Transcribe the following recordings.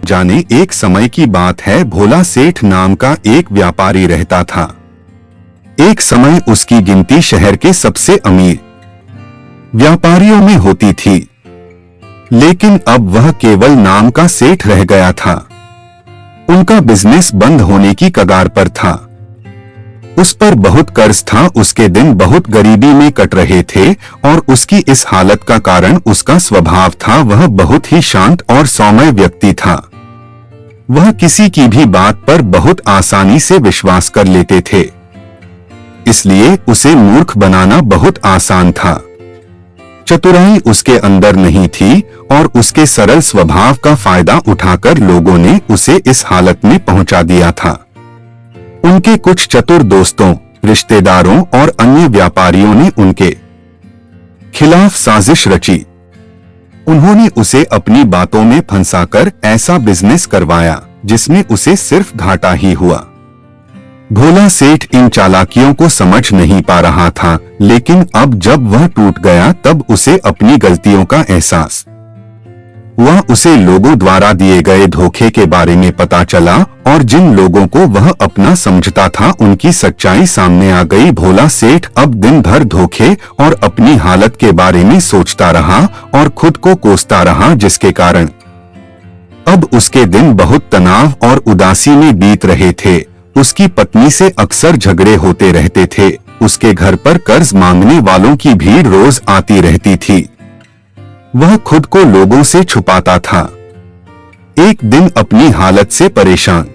जाने एक समय की बात है, भोला सेठ नाम का एक व्यापारी रहता था। एक समय उसकी गिनती शहर के सबसे अमीर व्यापारियों में होती थी, लेकिन अब वह केवल नाम का सेठ रह गया था। उनका बिजनेस बंद होने की कगार पर था। उस पर बहुत कर्ज था, उसके दिन बहुत गरीबी में कट रहे थे और उसकी इस हालत का कारण उसका स्वभाव था। वह बहुत ही शांत और सौम्य व्यक्ति था। वह किसी की भी बात पर बहुत आसानी से विश्वास कर लेते थे, इसलिए उसे मूर्ख बनाना बहुत आसान था। चतुराई उसके अंदर नहीं थी और उसके सरल स्वभाव का फायदा उठाकर लोगों ने उसे इस हालत में पहुंचा दिया था। उनके कुछ चतुर दोस्तों, रिश्तेदारों और अन्य व्यापारियों ने उनके खिलाफ साजिश रची। उन्होंने उसे अपनी बातों में फंसाकर ऐसा बिजनेस करवाया जिसमें उसे सिर्फ घाटा ही हुआ। भोला सेठ इन चालाकियों को समझ नहीं पा रहा था, लेकिन अब जब वह टूट गया तब उसे अपनी गलतियों का एहसास हुआ। उसे लोगों द्वारा दिए गए धोखे के बारे में पता चला और जिन लोगों को वह अपना समझता था उनकी सच्चाई सामने आ गई। भोला सेठ अब दिन भर धोखे और अपनी हालत के बारे में सोचता रहा और खुद को कोसता रहा, जिसके कारण अब उसके दिन बहुत तनाव और उदासी में बीत रहे थे। उसकी पत्नी से अक्सर झगड़े होते रहते थे। उसके घर पर कर्ज मांगने वालों की भीड़ रोज आती रहती थी। वह खुद को लोगों से छुपाता था। एक दिन अपनी हालत से परेशान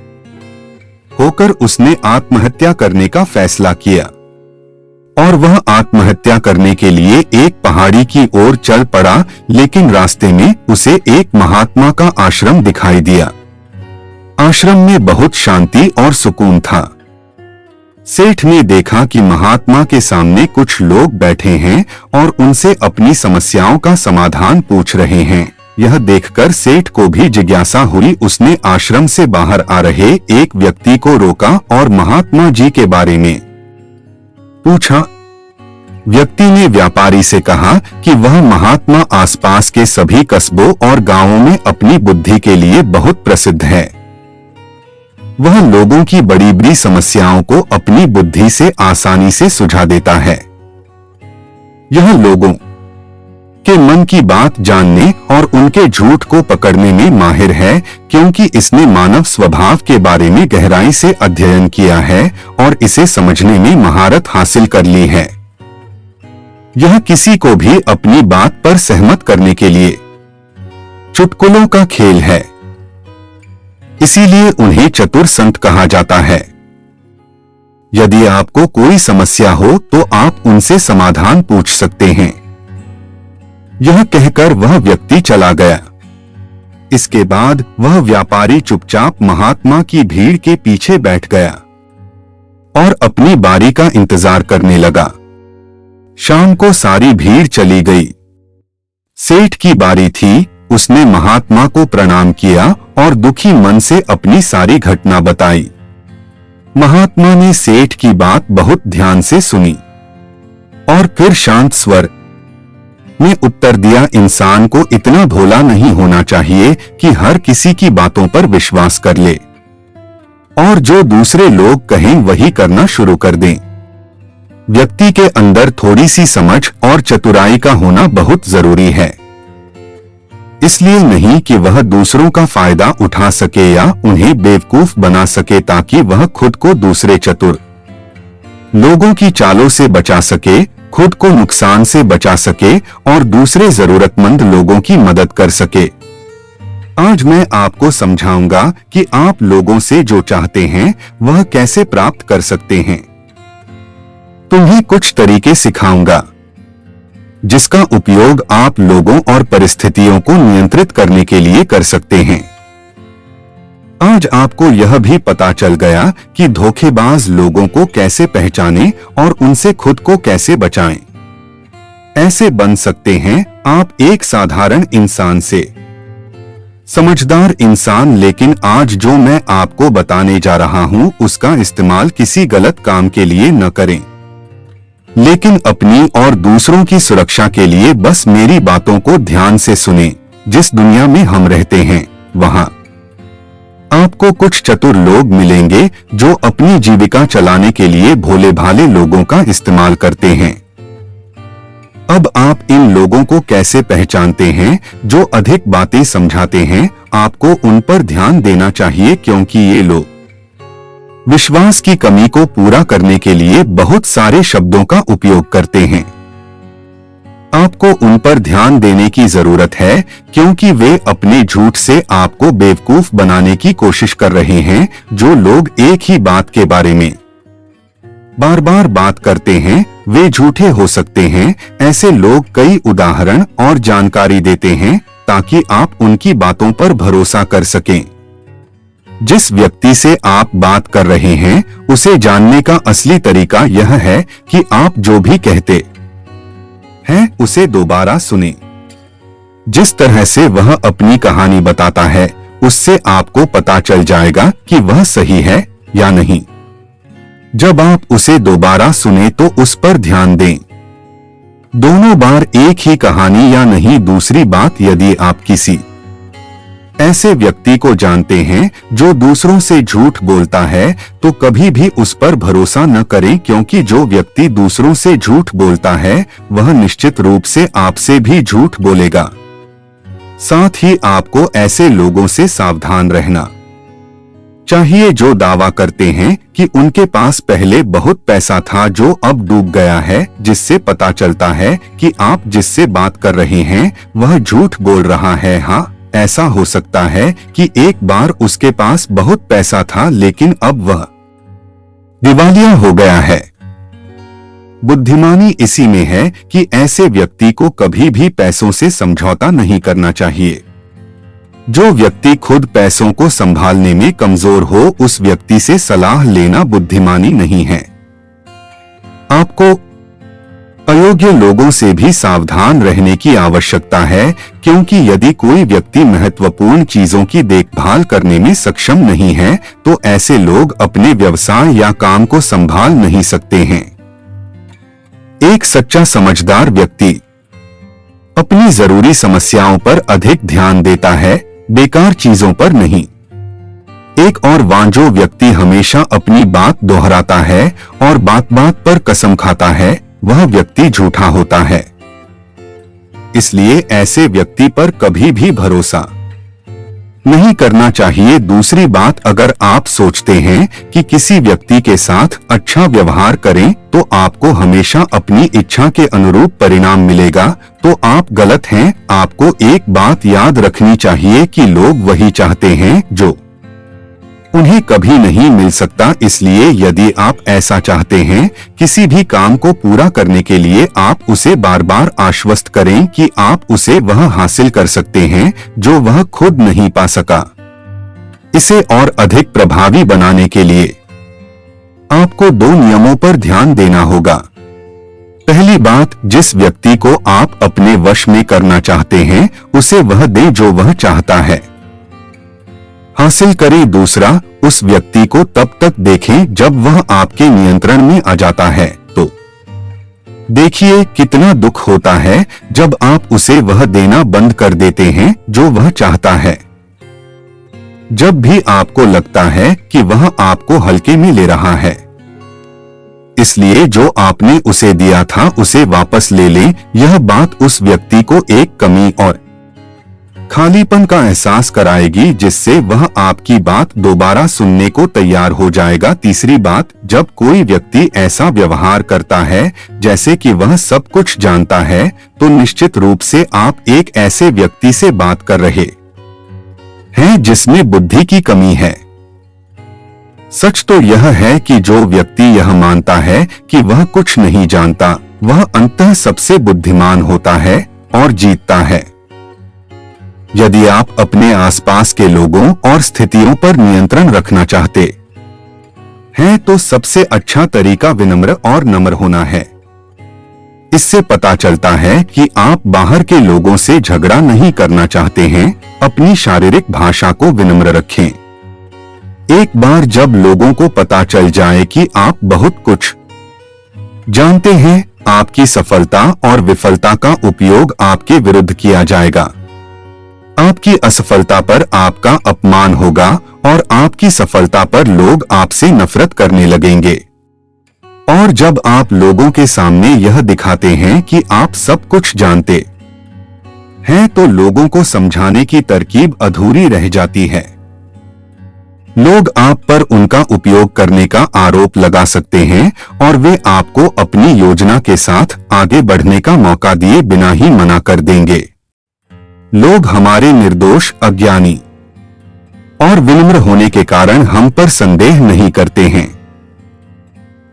होकर उसने आत्महत्या करने का फैसला किया और वह आत्महत्या करने के लिए एक पहाड़ी की ओर चल पड़ा, लेकिन रास्ते में उसे एक महात्मा का आश्रम दिखाई दिया। आश्रम में बहुत शांति और सुकून था। सेठ ने देखा कि महात्मा के सामने कुछ लोग बैठे हैं और उनसे अपनी समस्याओं का समाधान पूछ रहे हैं। यह देखकर सेठ को भी जिज्ञासा हुई। उसने आश्रम से बाहर आ रहे एक व्यक्ति को रोका और महात्मा जी के बारे में पूछा। व्यक्ति ने व्यापारी से कहा कि वह महात्मा आसपास के सभी कस्बों और गांवों में अपनी बुद्धि के लिए बहुत प्रसिद्ध है। वह लोगों की बड़ी बड़ी समस्याओं को अपनी बुद्धि से आसानी से सुलझा देता है। यह लोगों के मन की बात जानने और उनके झूठ को पकड़ने में माहिर है, क्योंकि इसने मानव स्वभाव के बारे में गहराई से अध्ययन किया है और इसे समझने में महारत हासिल कर ली है। यह किसी को भी अपनी बात पर सहमत करने के लिए चुटकुलों का खेल है, इसीलिए उन्हें चतुर संत कहा जाता है। यदि आपको कोई समस्या हो तो आप उनसे समाधान पूछ सकते हैं। यह कहकर वह व्यक्ति चला गया। इसके बाद वह व्यापारी चुपचाप महात्मा की भीड़ के पीछे बैठ गया और अपनी बारी का इंतजार करने लगा। शाम को सारी भीड़ चली गई। सेठ की बारी थी। उसने महात्मा को प्रणाम किया और दुखी मन से अपनी सारी घटना बताई। महात्मा ने सेठ की बात बहुत ध्यान से सुनी और फिर शांत स्वर में उत्तर दिया, इंसान को इतना भोला नहीं होना चाहिए कि हर किसी की बातों पर विश्वास कर ले और जो दूसरे लोग कहें वही करना शुरू कर दें। व्यक्ति के अंदर थोड़ी सी समझ और चतुराई का होना बहुत जरूरी है, इसलिए नहीं कि वह दूसरों का फायदा उठा सके या उन्हें बेवकूफ बना सके, ताकि वह खुद को दूसरे चतुर लोगों की चालों से बचा सके, खुद को नुकसान से बचा सके और दूसरे जरूरतमंद लोगों की मदद कर सके। आज मैं आपको समझाऊंगा कि आप लोगों से जो चाहते हैं वह कैसे प्राप्त कर सकते हैं। तुम्हें कुछ तरीके सिखाऊंगा जिसका उपयोग आप लोगों और परिस्थितियों को नियंत्रित करने के लिए कर सकते हैं। आज आपको यह भी पता चल गया कि धोखेबाज लोगों को कैसे पहचानें और उनसे खुद को कैसे बचाएं। ऐसे बन सकते हैं आप एक साधारण इंसान से समझदार इंसान। लेकिन आज जो मैं आपको बताने जा रहा हूं उसका इस्तेमाल किसी गलत काम के लिए न करें, लेकिन अपनी और दूसरों की सुरक्षा के लिए बस मेरी बातों को ध्यान से सुनें। जिस दुनिया में हम रहते हैं वहां आपको कुछ चतुर लोग मिलेंगे जो अपनी जीविका चलाने के लिए भोले भाले लोगों का इस्तेमाल करते हैं। अब आप इन लोगों को कैसे पहचानते हैं जो अधिक बातें समझाते हैं? आपको उन पर ध्यान देना चाहिए क्योंकि ये लोग विश्वास की कमी को पूरा करने के लिए बहुत सारे शब्दों का उपयोग करते हैं। आपको उन पर ध्यान देने की जरूरत है क्योंकि वे अपने झूठ से आपको बेवकूफ बनाने की कोशिश कर रहे हैं। जो लोग एक ही बात के बारे में बार बार बात करते हैं वे झूठे हो सकते हैं। ऐसे लोग कई उदाहरण और जानकारी देते हैं ताकि आप उनकी बातों पर भरोसा कर सकें। जिस व्यक्ति से आप बात कर रहे हैं उसे जानने का असली तरीका यह है कि आप जो भी कहते हैं उसे दोबारा सुने। जिस तरह से वह अपनी कहानी बताता है उससे आपको पता चल जाएगा कि वह सही है या नहीं। जब आप उसे दोबारा सुने तो उस पर ध्यान दें। दोनों बार एक ही कहानी या नहीं। दूसरी बात, यदि आप किसी ऐसे व्यक्ति को जानते हैं जो दूसरों से झूठ बोलता है तो कभी भी उस पर भरोसा न करें क्योंकि जो व्यक्ति दूसरों से झूठ बोलता है वह निश्चित रूप से आपसे भी झूठ बोलेगा। साथ ही आपको ऐसे लोगों से सावधान रहना चाहिए जो दावा करते हैं कि उनके पास पहले बहुत पैसा था जो अब डूब गया है, जिससे पता चलता है कि आप जिससे बात कर रहे हैं वह झूठ बोल रहा है। हाँ, ऐसा हो सकता है कि एक बार उसके पास बहुत पैसा था लेकिन अब वह दिवालिया हो गया है। बुद्धिमानी इसी में है कि ऐसे व्यक्ति को कभी भी पैसों से समझौता नहीं करना चाहिए। जो व्यक्ति खुद पैसों को संभालने में कमजोर हो उस व्यक्ति से सलाह लेना बुद्धिमानी नहीं है। आपको अयोग्य लोगों से भी सावधान रहने की आवश्यकता है क्योंकि यदि कोई व्यक्ति महत्वपूर्ण चीजों की देखभाल करने में सक्षम नहीं है तो ऐसे लोग अपने व्यवसाय या काम को संभाल नहीं सकते हैं। एक सच्चा समझदार व्यक्ति अपनी जरूरी समस्याओं पर अधिक ध्यान देता है, बेकार चीजों पर नहीं। एक और वांझो व्यक्ति हमेशा अपनी बात दोहराता है और बात बात पर कसम खाता है, वह व्यक्ति झूठा होता है। इसलिए ऐसे व्यक्ति पर कभी भी भरोसा नहीं करना चाहिए। दूसरी बात, अगर आप सोचते हैं कि किसी व्यक्ति के साथ अच्छा व्यवहार करें तो आपको हमेशा अपनी इच्छा के अनुरूप परिणाम मिलेगा तो आप गलत हैं। आपको एक बात याद रखनी चाहिए कि लोग वही चाहते हैं जो उन्हें कभी नहीं मिल सकता। इसलिए यदि आप ऐसा चाहते हैं किसी भी काम को पूरा करने के लिए आप उसे बार बार आश्वस्त करें कि आप उसे वह हासिल कर सकते हैं जो वह खुद नहीं पा सका। इसे और अधिक प्रभावी बनाने के लिए आपको 2 नियमों पर ध्यान देना होगा। पहली बात, जिस व्यक्ति को आप अपने वश में करना चाहते हैं उसे वह दें जो वह चाहता है हासिल करें। दूसरा, उस व्यक्ति को तब तक देखें जब वह आपके नियंत्रण में आ जाता है। तो देखिए कितना दुख होता है जब आप उसे वह देना बंद कर देते हैं जो वह चाहता है। जब भी आपको लगता है कि वह आपको हल्के में ले रहा है, इसलिए जो आपने उसे दिया था उसे वापस ले लें। यह बात उस व्यक्ति को एक कमी और खालीपन का एहसास कराएगी जिससे वह आपकी बात दोबारा सुनने को तैयार हो जाएगा। तीसरी बात, जब कोई व्यक्ति ऐसा व्यवहार करता है जैसे कि वह सब कुछ जानता है तो निश्चित रूप से आप एक ऐसे व्यक्ति से बात कर रहे हैं जिसमें बुद्धि की कमी है। सच तो यह है कि जो व्यक्ति यह मानता है कि वह कुछ नहीं जानता वह अंततः सबसे बुद्धिमान होता है और जीतता है। यदि आप अपने आसपास के लोगों और स्थितियों पर नियंत्रण रखना चाहते हैं तो सबसे अच्छा तरीका विनम्र और नम्र होना है। इससे पता चलता है कि आप बाहर के लोगों से झगड़ा नहीं करना चाहते हैं। अपनी शारीरिक भाषा को विनम्र रखें। एक बार जब लोगों को पता चल जाए कि आप बहुत कुछ जानते हैं, आपकी सफलता और विफलता का उपयोग आपके विरुद्ध किया जाएगा। आपकी असफलता पर आपका अपमान होगा और आपकी सफलता पर लोग आपसे नफरत करने लगेंगे। और जब आप लोगों के सामने यह दिखाते हैं कि आप सब कुछ जानते हैं तो लोगों को समझाने की तरकीब अधूरी रह जाती है। लोग आप पर उनका उपयोग करने का आरोप लगा सकते हैं और वे आपको अपनी योजना के साथ आगे बढ़ने का मौका दिए बिना ही मना कर देंगे। लोग हमारे निर्दोष, अज्ञानी और विनम्र होने के कारण हम पर संदेह नहीं करते हैं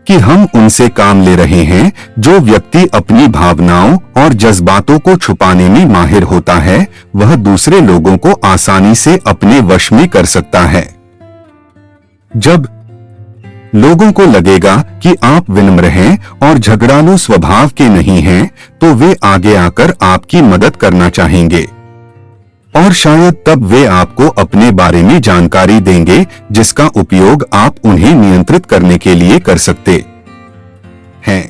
कि हम उनसे काम ले रहे हैं। जो व्यक्ति अपनी भावनाओं और जज्बातों को छुपाने में माहिर होता है, वह दूसरे लोगों को आसानी से अपने वश में कर सकता है। जब लोगों को लगेगा कि आप विनम्र हैं और झगड़ालू स्वभाव के नहीं हैं, तो वे आगे आकर आपकी मदद करना चाहेंगे और शायद तब वे आपको अपने बारे में जानकारी देंगे जिसका उपयोग आप उन्हें नियंत्रित करने के लिए कर सकते हैं।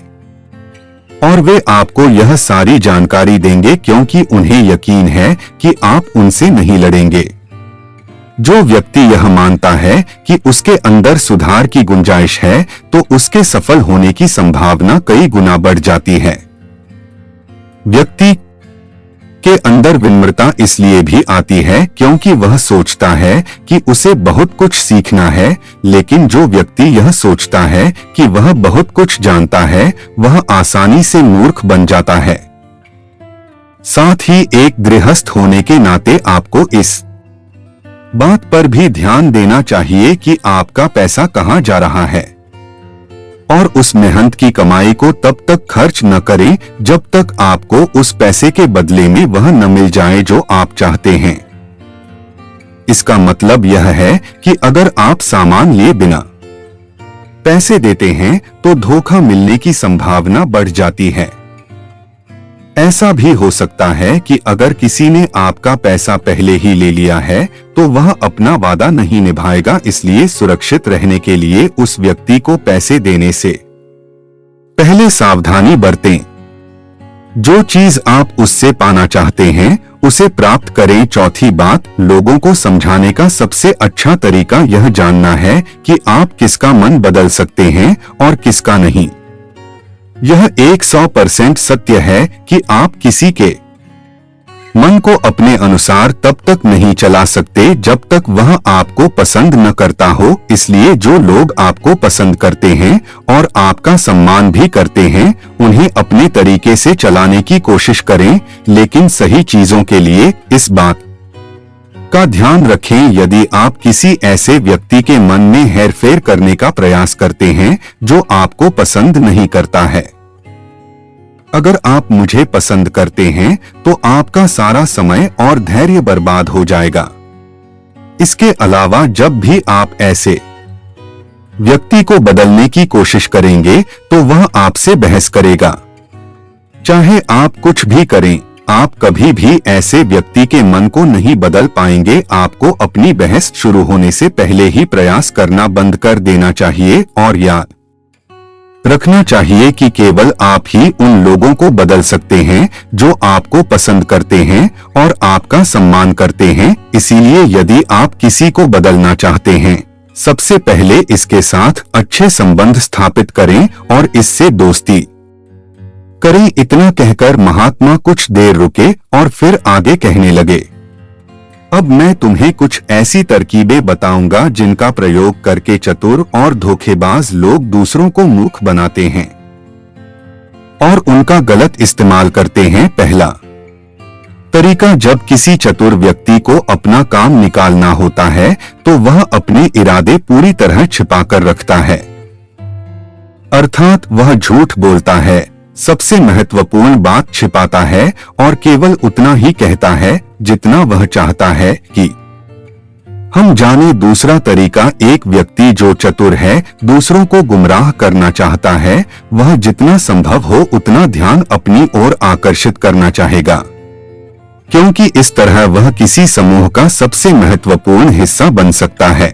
और वे आपको यह सारी जानकारी देंगे क्योंकि उन्हें यकीन है कि आप उनसे नहीं लड़ेंगे। जो व्यक्ति यह मानता है कि उसके अंदर सुधार की गुंजाइश है, तो उसके सफल होने की संभावना कई गुना बढ़ जाती है। व्यक्ति के अंदर विनम्रता इसलिए भी आती है क्योंकि वह सोचता है कि उसे बहुत कुछ सीखना है, लेकिन जो व्यक्ति यह सोचता है कि वह बहुत कुछ जानता है, वह आसानी से मूर्ख बन जाता है। साथ ही एक गृहस्थ होने के नाते आपको इस बात पर भी ध्यान देना चाहिए कि आपका पैसा कहां जा रहा है और उस मेहनत की कमाई को तब तक खर्च न करें जब तक आपको उस पैसे के बदले में वह न मिल जाए जो आप चाहते हैं। इसका मतलब यह है कि अगर आप सामान लिए बिना पैसे देते हैं तो धोखा मिलने की संभावना बढ़ जाती है। ऐसा भी हो सकता है कि अगर किसी ने आपका पैसा पहले ही ले लिया है तो वह अपना वादा नहीं निभाएगा, इसलिए सुरक्षित रहने के लिए उस व्यक्ति को पैसे देने से पहले सावधानी बरतें। जो चीज आप उससे पाना चाहते हैं उसे प्राप्त करें। चौथी बात, लोगों को समझाने का सबसे अच्छा तरीका यह जानना है कि आप किसका मन बदल सकते हैं और किसका नहीं। यह 100% सत्य है कि आप किसी के मन को अपने अनुसार तब तक नहीं चला सकते जब तक वह आपको पसंद न करता हो। इसलिए जो लोग आपको पसंद करते हैं और आपका सम्मान भी करते हैं, उन्हें अपने तरीके से चलाने की कोशिश करें, लेकिन सही चीजों के लिए। इस बात का ध्यान रखें, यदि आप किसी ऐसे व्यक्ति के मन में हेरफेर करने का प्रयास करते हैं जो आपको पसंद नहीं करता है। अगर आप मुझे पसंद करते हैं तो आपका सारा समय और धैर्य बर्बाद हो जाएगा। इसके अलावा जब भी आप ऐसे व्यक्ति को बदलने की कोशिश करेंगे तो वह आपसे बहस करेगा। चाहे आप कुछ भी करें, आप कभी भी ऐसे व्यक्ति के मन को नहीं बदल पाएंगे। आपको अपनी बहस शुरू होने से पहले ही प्रयास करना बंद कर देना चाहिए और याद रखना चाहिए कि केवल आप ही उन लोगों को बदल सकते हैं जो आपको पसंद करते हैं और आपका सम्मान करते हैं। इसीलिए यदि आप किसी को बदलना चाहते हैं, सबसे पहले इसके साथ अच्छे संबंध स्थापित करें और इससे दोस्ती करें। इतना कहकर महात्मा कुछ देर रुके और फिर आगे कहने लगे, अब मैं तुम्हें कुछ ऐसी तरकीबें बताऊंगा जिनका प्रयोग करके चतुर और धोखेबाज लोग दूसरों को मूर्ख बनाते हैं और उनका गलत इस्तेमाल करते हैं। पहला तरीका, जब किसी चतुर व्यक्ति को अपना काम निकालना होता है तो वह अपने इरादे पूरी तरह छिपाकर रखता है, अर्थात वह झूठ बोलता है, सबसे महत्वपूर्ण बात छिपाता है और केवल उतना ही कहता है जितना वह चाहता है कि हम जाने। दूसरा तरीका, एक व्यक्ति जो चतुर है, दूसरों को गुमराह करना चाहता है, वह जितना संभव हो उतना ध्यान अपनी ओर आकर्षित करना चाहेगा, क्योंकि इस तरह वह किसी समूह का सबसे महत्वपूर्ण हिस्सा बन सकता है,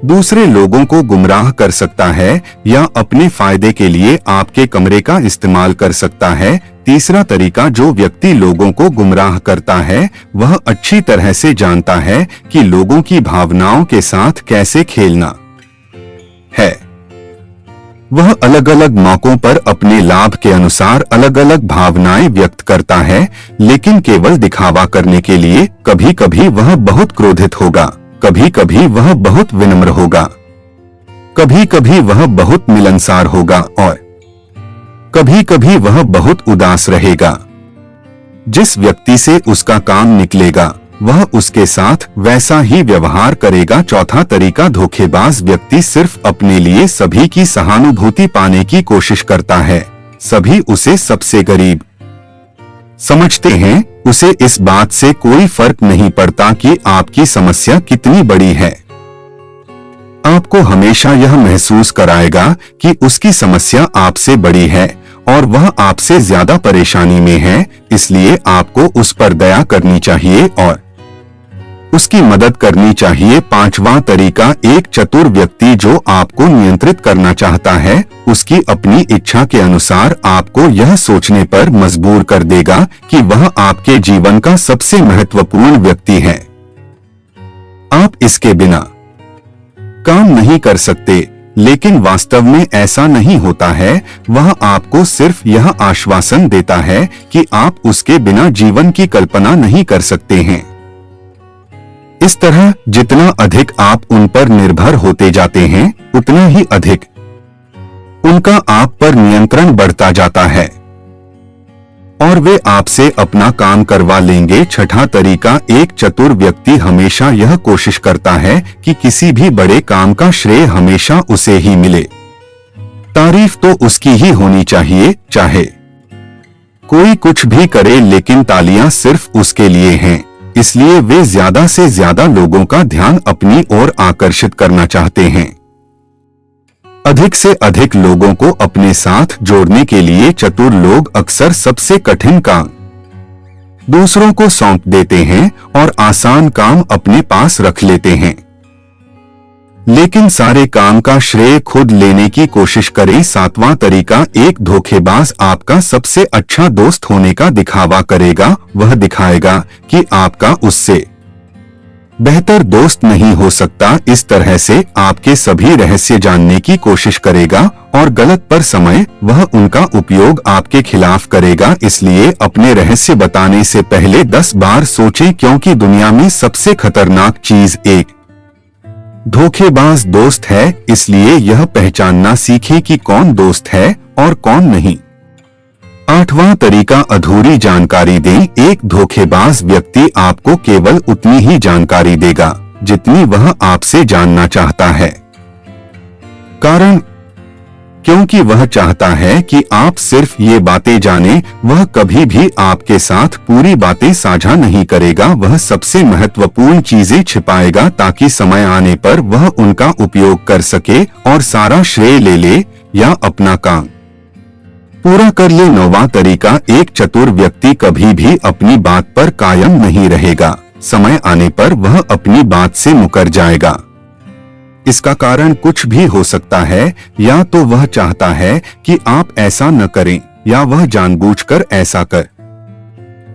दूसरे लोगों को गुमराह कर सकता है या अपने फायदे के लिए आपके कमरे का इस्तेमाल कर सकता है। तीसरा तरीका, जो व्यक्ति लोगों को गुमराह करता है वह अच्छी तरह से जानता है कि लोगों की भावनाओं के साथ कैसे खेलना है। वह अलग अलग मौकों पर अपने लाभ के अनुसार अलग अलग भावनाएं व्यक्त करता है, लेकिन केवल दिखावा करने के लिए। कभी कभी वह बहुत क्रोधित होगा, कभी कभी वह बहुत विनम्र होगा, कभी कभी वह बहुत मिलनसार होगा और कभी कभी वह बहुत उदास रहेगा। जिस व्यक्ति से उसका काम निकलेगा वह उसके साथ वैसा ही व्यवहार करेगा। चौथा तरीका, धोखेबाज व्यक्ति सिर्फ अपने लिए सभी की सहानुभूति पाने की कोशिश करता है। सभी उसे सबसे गरीब समझते हैं। उसे इस बात से कोई फर्क नहीं पड़ता कि आपकी समस्या कितनी बड़ी है। आपको हमेशा यह महसूस कराएगा कि उसकी समस्या आपसे बड़ी है और वह आपसे ज्यादा परेशानी में है, इसलिए आपको उस पर दया करनी चाहिए और उसकी मदद करनी चाहिए। पांचवा तरीका, एक चतुर व्यक्ति जो आपको नियंत्रित करना चाहता है उसकी अपनी इच्छा के अनुसार आपको यह सोचने पर मजबूर कर देगा कि वह आपके जीवन का सबसे महत्वपूर्ण व्यक्ति है। आप इसके बिना काम नहीं कर सकते, लेकिन वास्तव में ऐसा नहीं होता है। वह आपको सिर्फ यह आश्वासन देता है कि आप उसके बिना जीवन की कल्पना नहीं कर सकते हैं। इस तरह जितना अधिक आप उन पर निर्भर होते जाते हैं उतना ही अधिक उनका आप पर नियंत्रण बढ़ता जाता है और वे आपसे अपना काम करवा लेंगे। छठा तरीका, एक चतुर व्यक्ति हमेशा यह कोशिश करता है कि किसी भी बड़े काम का श्रेय हमेशा उसे ही मिले। तारीफ तो उसकी ही होनी चाहिए, चाहे कोई कुछ भी करे, लेकिन तालियां सिर्फ उसके लिए हैं। इसलिए वे ज्यादा से ज्यादा लोगों का ध्यान अपनी ओर आकर्षित करना चाहते हैं। अधिक से अधिक लोगों को अपने साथ जोड़ने के लिए चतुर लोग अक्सर सबसे कठिन काम दूसरों को सौंप देते हैं और आसान काम अपने पास रख लेते हैं, लेकिन सारे काम का श्रेय खुद लेने की कोशिश करें। सातवां तरीका, एक धोखेबाज आपका सबसे अच्छा दोस्त होने का दिखावा करेगा। वह दिखाएगा कि आपका उससे बेहतर दोस्त नहीं हो सकता। इस तरह से आपके सभी रहस्य जानने की कोशिश करेगा और गलत पर समय वह उनका उपयोग आपके खिलाफ करेगा। इसलिए अपने रहस्य बताने से पहले 10 बार सोचें, क्योंकि दुनिया में सबसे खतरनाक चीज एक धोखेबाज दोस्त है। इसलिए यह पहचानना सीखें कि कौन दोस्त है और कौन नहीं। आठवां तरीका, अधूरी जानकारी दें। एक धोखेबाज व्यक्ति आपको केवल उतनी ही जानकारी देगा जितनी वह आपसे जानना चाहता है। कारण, क्योंकि वह चाहता है कि आप सिर्फ ये बातें जानें। वह कभी भी आपके साथ पूरी बातें साझा नहीं करेगा। वह सबसे महत्वपूर्ण चीजें छिपाएगा ताकि समय आने पर वह उनका उपयोग कर सके और सारा श्रेय ले ले या अपना काम पूरा कर ले। नौवां तरीका, एक चतुर व्यक्ति कभी भी अपनी बात पर कायम नहीं रहेगा। समय आने पर वह अपनी बात से मुकर जाएगा। इसका कारण कुछ भी हो सकता है। या तो वह चाहता है कि आप ऐसा न करें या वह जानबूझकर ऐसा कर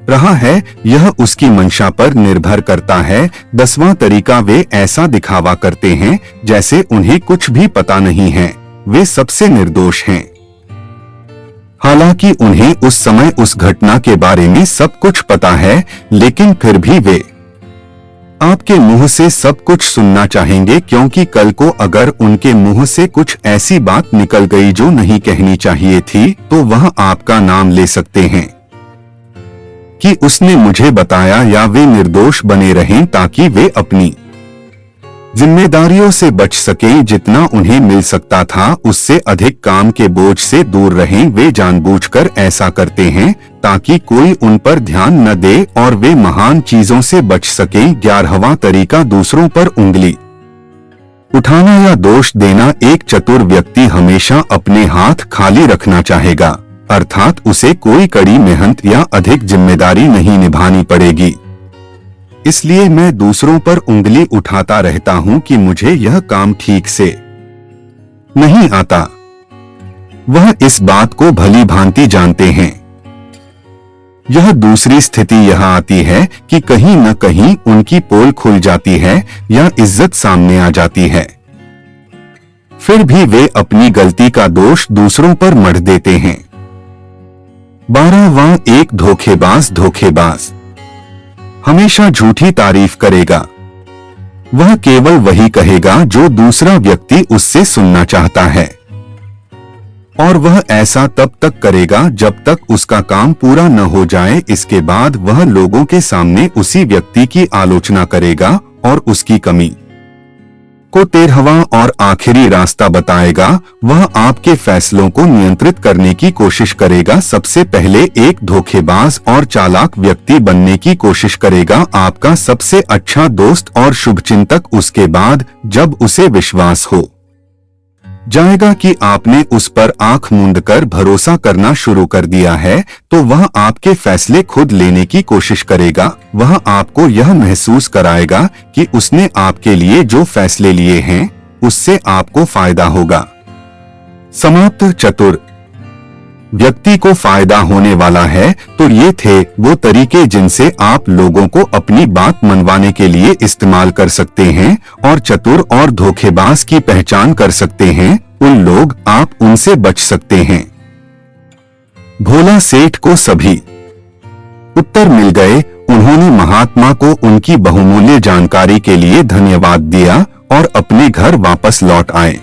रहा है। यह उसकी मंशा पर निर्भर करता है। 10वां तरीका, वे ऐसा दिखावा करते हैं जैसे उन्हें कुछ भी पता नहीं है। वे सबसे निर्दोष हैं, हालांकि उन्हें उस समय उस घटना के बारे में सब कुछ पता है, लेकिन फिर भी वे आपके मुंह से सब कुछ सुनना चाहेंगे, क्योंकि कल को अगर उनके मुंह से कुछ ऐसी बात निकल गई जो नहीं कहनी चाहिए थी, तो वह आपका नाम ले सकते हैं कि उसने मुझे बताया, या वे निर्दोष बने रहें ताकि वे अपनी जिम्मेदारियों से बच सकें। जितना उन्हें मिल सकता था उससे अधिक काम के बोझ से दूर रहें। वे जानबूझकर ऐसा करते हैं ताकि कोई उन पर ध्यान न दे और वे महान चीजों से बच सकें। 11वां तरीका, दूसरों पर उंगली उठाना या दोष देना। एक चतुर व्यक्ति हमेशा अपने हाथ खाली रखना चाहेगा, अर्थात उसे कोई कड़ी मेहनत या अधिक जिम्मेदारी नहीं निभानी पड़ेगी। इसलिए मैं दूसरों पर उंगली उठाता रहता हूं कि मुझे यह काम ठीक से नहीं आता। वह इस बात को भली भांति जानते हैं यह दूसरी स्थिति यह आती है कि कहीं न कहीं उनकी पोल खुल जाती है या इज्जत सामने आ जाती है, फिर भी वे अपनी गलती का दोष दूसरों पर मढ़ देते हैं। 12वां, एक धोखेबाज हमेशा झूठी तारीफ करेगा। वह केवल वही कहेगा जो दूसरा व्यक्ति उससे सुनना चाहता है, और वह ऐसा तब तक करेगा जब तक उसका काम पूरा न हो जाए। इसके बाद वह लोगों के सामने उसी व्यक्ति की आलोचना करेगा और उसकी कमी को 13वां और आखिरी रास्ता बताएगा। वह आपके फैसलों को नियंत्रित करने की कोशिश करेगा। सबसे पहले एक धोखेबाज और चालाक व्यक्ति बनने की कोशिश करेगा, आपका सबसे अच्छा दोस्त और शुभचिंतक। उसके बाद जब उसे विश्वास हो जाएगा कि आपने उस पर आंख मूंद कर भरोसा करना शुरू कर दिया है, तो वह आपके फैसले खुद लेने की कोशिश करेगा। वह आपको यह महसूस कराएगा कि उसने आपके लिए जो फैसले लिए हैं उससे आपको फायदा होगा। समाप्त। चतुर व्यक्ति को फायदा होने वाला है। तो ये थे वो तरीके जिनसे आप लोगों को अपनी बात मनवाने के लिए इस्तेमाल कर सकते हैं और चतुर और धोखेबाज की पहचान कर सकते हैं। उन लोग, आप उनसे बच सकते हैं। भोला सेठ को सभी उत्तर मिल गए। उन्होंने महात्मा को उनकी बहुमूल्य जानकारी के लिए धन्यवाद दिया और अपने घर वापस लौट आए।